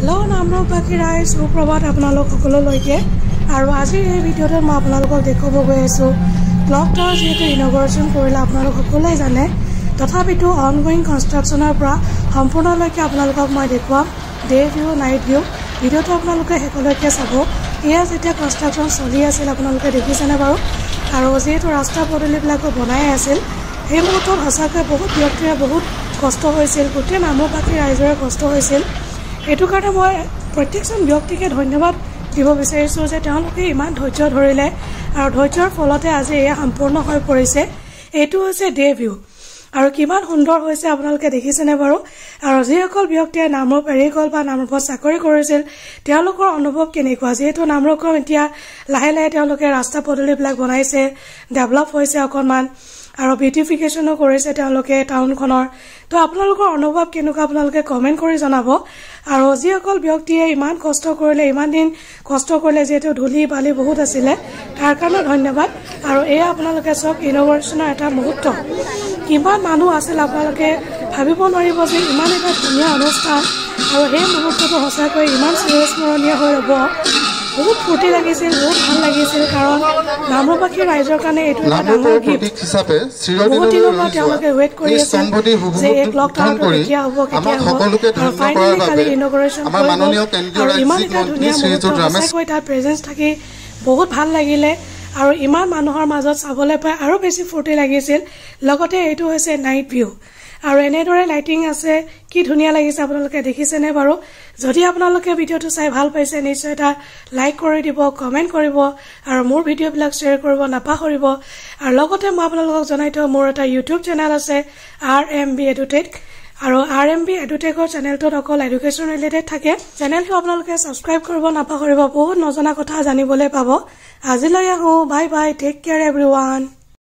hello नामरূপবাসী ৰাইজ সুপ্ৰভাত আপোনালোক সকলোলৈকে আৰু আজিৰ এই ভিডিঅ'টোত মই আপোনালোকক দেখুৱাব গৈ আছোঁ ক্লক টাৱাৰ যেহেতু ইনগ্ৰেশ্যন কৰিলে আপোনালোক সকলোৱে জানে তথাপিতো অনগোয়িং কনষ্ট্ৰাকশ্যনৰ পৰা সম্পূৰ্ণলৈকে আপোনালোকক মই দেখুৱাম ডে ভিউ নাইট ভিউ ভিডিঅ'টো আপোনালোকে শেষলৈকে চাব এয়া যেতিয়া কনষ্ট্ৰাকশ্যন চলি আছিল আপোনালোকে দেখিছেনে বাৰু আৰু যেহেতু ৰাস্তা পদূলিবিলাকো বনাই আছিল সেই মুহূৰ্তত সঁচাকৈ বহুত ব্যক্তিৰে বহুত কষ্ট হৈছিল গোটেই নামৰূপবাসী ৰাইজৰে কষ্ট হৈছিল এইটো কাৰণে মই প্ৰত্যেকজন ব্যক্তিকে ধন্যবাদ দিব বিচাৰিছোঁ যে তেওঁলোকে ইমান ধৈৰ্য ধৰিলে আৰু ধৈৰ্যৰ ফলতে আজি এয়া সম্পূৰ্ণ হৈ পৰিছে এইটো হৈছে ডে ভিউ আৰু কিমান সুন্দৰ হৈছে আপোনালোকে দেখিছেনে বাৰু আৰু যিসকল ব্যক্তিয়ে নামৰূপ এৰি গ'ল বা নামৰূপত চাকৰি কৰিছিল তেওঁলোকৰ অনুভৱ কেনেকুৱা যিহেতু নামৰূপখন এতিয়া লাহে লাহে তেওঁলোকে ৰাস্তা পদূলিবিলাক বনাইছে ডেভেলপ হৈছে অকণমান আৰু বিউটিফিকেশ্যনো কৰিছে তেওঁলোকে টাউনখনৰ তো আপোনালোকৰ অনুভৱ কেনেকুৱা আপোনালোকে কমেণ্ট কৰি জনাব আৰু যিসকল ব্যক্তিয়ে ইমান কষ্ট কৰিলে ইমান দিন কষ্ট কৰিলে যেহেতু ধূলি বালি বহুত আছিলে তাৰ কাৰণে ধন্যবাদ আৰু এয়া আপোনালোকে চব ইনগ্ৰেশ্যনৰ এটা মুহূৰ্ত কিমান মানুহ আছিল আপোনালোকে ভাবিব নোৱাৰিব যে ইমান এটা ধুনীয়া অনুষ্ঠান আৰু সেই মুহূৰ্তটো সঁচাকৈ ইমান চিৰস্মৰণীয় হৈ ৰ'ব বহুত ফূৰ্তি লাগিছিল বহুত ভাল লাগিছিল কাৰণ নামৰূপবাসী ৰাইজৰ কাৰণে এইটো এটা ডাঙৰ গিফ্ট হিচাপে বহুত দিনৰ পৰা তেওঁলোকে ৱেইট কৰি আছে যে এই ক্লক টাৱাৰটো কেতিয়া হ'ব আৰু ফাইনেলি কালি ইনগ্ৰেশ্যন আৰু ইমান এটা ধুনীয়া মুহূৰ্ত সঁচাকৈ তাত প্ৰেজেঞ্চ থাকি বহুত ভাল লাগিলে আৰু ইমান মানুহৰ মাজত চাবলৈ পাই আৰু বেছি ফূৰ্তি লাগিছিল লগতে এইটো হৈছে নাইট ভিউ আৰু এনেদৰে লাইটিং আছে কি ধুনীয়া লাগিছে আপোনালোকে দেখিছেনে বাৰু যদি আপোনালোকে ভিডিঅ'টো চাই ভাল পাইছে নিশ্চয় এটা লাইক কৰি দিব কমেণ্ট কৰিব আৰু মোৰ ভিডিঅ'বিলাক শ্বেয়াৰ কৰিব নাপাহৰিব আৰু লগতে মই আপোনালোকক জনাই থওঁ মোৰ এটা ইউটিউব চেনেল আছে RMB এডুটেক আৰু RMB এডুটেকৰ চেনেলটোত অকল এডুকেশ্যন ৰিলেটেড থাকে চেনেলটো আপোনালোকে ছাবস্ক্ৰাইব কৰিব নাপাহৰিব বহুত নজনা কথা জানিবলৈ পাব আজিলৈ আহোঁ bye bye take care everyone